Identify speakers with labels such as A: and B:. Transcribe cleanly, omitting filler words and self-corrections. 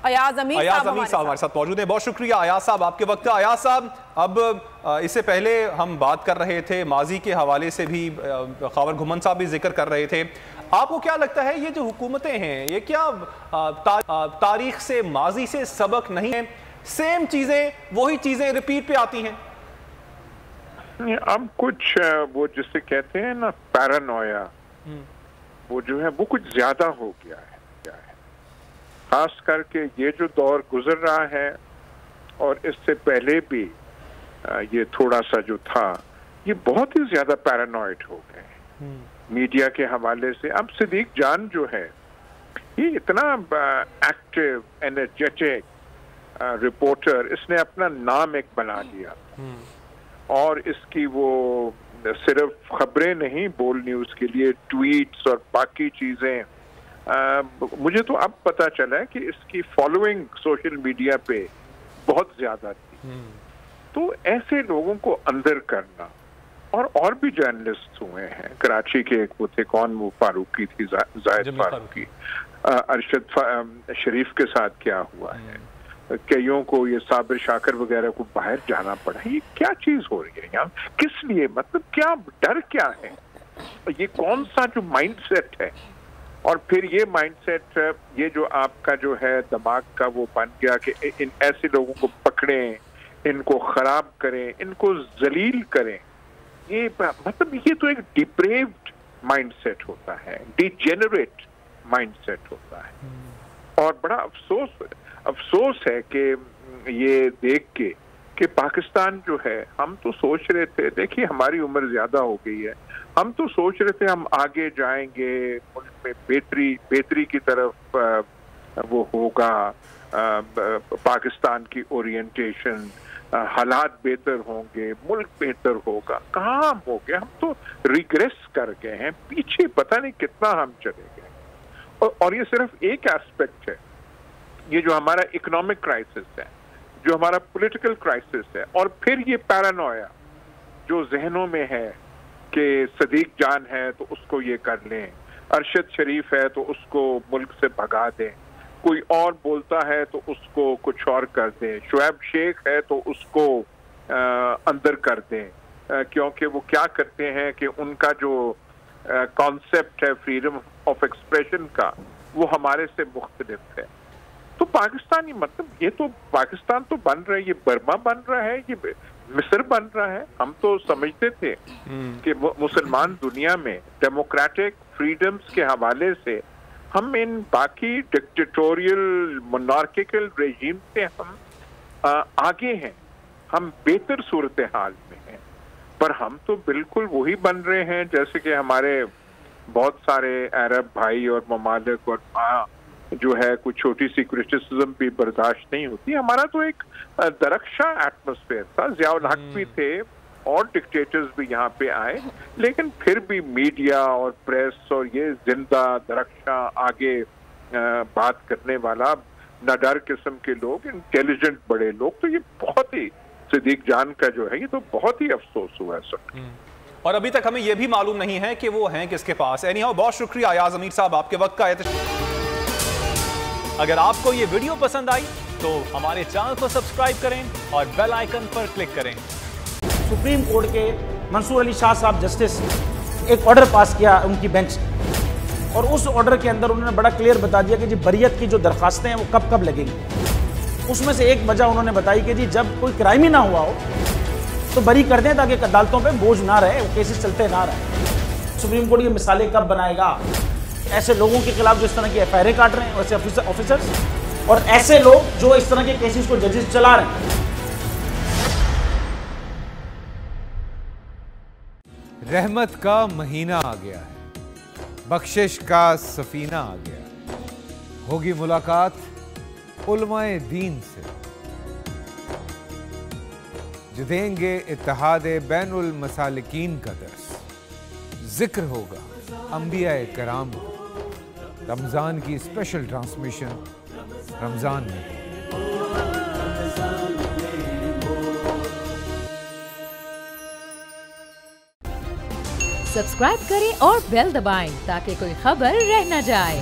A: ایاز امیر صاحب
B: ہمارے ساتھ موجود ہیں. بہت شکریہ ایاز صاحب آپ کے وقت کا. ایاز صاحب اب اس سے پہلے ہم بات کر رہے تھے ماضی کے حوالے سے بھی, خاور گھمن صاحب بھی ذکر کر رہے تھے. آپ کو کیا لگتا ہے یہ جو حکومتیں ہیں یہ کیا تاریخ سے ماضی سے سبق نہیں ہیں, سیم چیزیں وہی چیزیں ریپیٹ پہ آتی ہیں؟
C: اب کچھ وہ جسے کہتے ہیں نا پیرانویا, وہ جو ہے وہ کچھ زیادہ ہو گیا ہے. خاص کر کے یہ جو دور گزر رہا ہے اور اس سے پہلے بھی یہ تھوڑا سا جو تھا یہ بہت ہی زیادہ پیرانوئڈ ہو گئے میڈیا کے حوالے سے. اب صدیق جان جو ہے یہ اتنا ایکٹیو انرجیٹک رپورٹر, اس نے اپنا نام ایک بنا لیا اور اس کی وہ صرف خبریں نہیں, بول نیوز کے لیے ٹویٹس اور باقی چیزیں. مجھے تو اب پتا چلا ہے کہ اس کی فالوئنگ سوشل میڈیا پہ بہت زیادہ تھی. تو ایسے لوگوں کو اندر کرنا, اور بھی جرنلسٹ ہوئے ہیں کراچی کے, ایک وہ تھے کون, وہ فاروقی تھی, زاہد فاروقی, ارشد شریف کے ساتھ کیا ہوا ہے, کئیوں کو یہ صابر شاکر وغیرہ کو باہر جانا پڑا. یہ کیا چیز ہو رہی ہے یہاں, کس لیے, مطلب کیا ڈر کیا ہے, یہ کون سا جو مائنڈ سیٹ ہے. اور پھر یہ مائنڈ سیٹ, یہ جو آپ کا جو ہے دماغ کا وہ بن گیا کہ ان ایسے لوگوں کو پکڑیں, ان کو خراب کریں, ان کو ذلیل کریں. یہ مطلب یہ تو ایک ڈیپریوڈ مائنڈ سیٹ ہوتا ہے, ڈیجنریٹ مائنڈ سیٹ ہوتا ہے. اور بڑا افسوس ہے کہ یہ دیکھ کے کہ پاکستان جو ہے, ہم تو سوچ رہے تھے, دیکھیے ہماری عمر زیادہ ہو گئی ہے, ہم تو سوچ رہے تھے ہم آگے جائیں گے, ملک میں بہتری کی طرف وہ ہوگا, پاکستان کی اورینٹیشن, حالات بہتر ہوں گے, ملک بہتر ہوگا. کہاں ہم ہو گئے, ہم تو ریگریس کر گئے ہیں, پیچھے پتہ نہیں کتنا ہم چلے گئے. اور یہ صرف ایک ایسپیکٹ ہے, یہ جو ہمارا اکنامک کرائسس ہے, جو ہمارا پولیٹیکل کرائسس ہے, اور پھر یہ پیرانویا جو ذہنوں میں ہے کہ صدیق جان ہے تو اس کو یہ کر لیں, ارشد شریف ہے تو اس کو ملک سے بھگا دیں, کوئی اور بولتا ہے تو اس کو کچھ اور کر دیں, شعیب شیخ ہے تو اس کو اندر کر دیں, کیونکہ وہ کیا کرتے ہیں کہ ان کا جو کانسیپٹ ہے فریڈم آف ایکسپریشن کا وہ ہمارے سے مختلف ہے. تو پاکستانی مطلب یہ تو پاکستان تو بن رہا ہے, یہ برما بن رہا ہے, یہ مصر بن رہا ہے. ہم تو سمجھتے تھے کہ مسلمان دنیا میں ڈیموکریٹک فریڈمز کے حوالے سے ہم ان باقی ڈکٹیٹوریل مونارکیکل ریجیم سے ہم آگے ہیں, ہم بہتر صورتحال میں ہیں, پر ہم تو بالکل وہی بن رہے ہیں جیسے کہ ہمارے بہت سارے عرب بھائی اور ممالک اور جو ہے کوئی چھوٹی سی کرٹیسزم بھی برداشت نہیں ہوتی. ہمارا تو ایک درخشاں ایٹماسفیئر تھا, ضیاء الحق بھی تھے اور ڈکٹیٹرز بھی یہاں پہ آئے, لیکن پھر بھی میڈیا اور پریس اور یہ زندہ درخشاں آگے بات کرنے والا نڈر قسم کے لوگ, انٹیلیجنٹ بڑے لوگ. تو یہ بہت ہی صدیق جان کا جو ہے یہ تو بہت ہی افسوس ہوا ہے سب.
B: اور ابھی تک ہمیں یہ بھی معلوم نہیں ہے کہ وہ ہیں کس کے پاس. بہت شکریہ ایاز امیر صاحب آپ کے وقت کا. اگر آپ کو یہ ویڈیو پسند آئی تو ہمارے چینل کو سبسکرائب کریں اور بیل آئیکن پر کلک کریں.
D: سپریم کورٹ کے منصور علی شاہ صاحب جسٹس ایک آرڈر پاس کیا ان کی بینچ, اور اس آرڈر کے اندر انہوں نے بڑا کلیئر بتا دیا کہ جی بریت کی جو درخواستیں ہیں وہ کب کب لگیں گی. اس میں سے ایک وجہ انہوں نے بتائی کہ جی جب کوئی کرائم ہی نہ ہوا ہو تو بری کر دیں تاکہ عدالتوں پہ بوجھ نہ رہے, وہ کیسز چلتے نہ رہے. سپریم کورٹ یہ مثالیں کب بنائے گا ایسے لوگوں کے خلاف جو اس طرح کی ایف آئی آریں کاٹ رہے ہیں, ایسے آفیسرز, اور ایسے لوگ جو اس طرح کے کیسز کو ججز چلا رہے ہیں.
E: رحمت کا مہینہ آ گیا ہے, بخشش کا سفینہ آ گیا, ہوگی ملاقات علماء دین سے, جو دیں گے اتحاد بین المسالکین کا درس. ذکر ہوگا انبیاء کرام کا, رمضان کی اسپیشل ٹرانسمیشن رمضان میں.
F: سبسکرائب کریں اور بیل دبائیں تاکہ کوئی خبر رہ نہ جائے.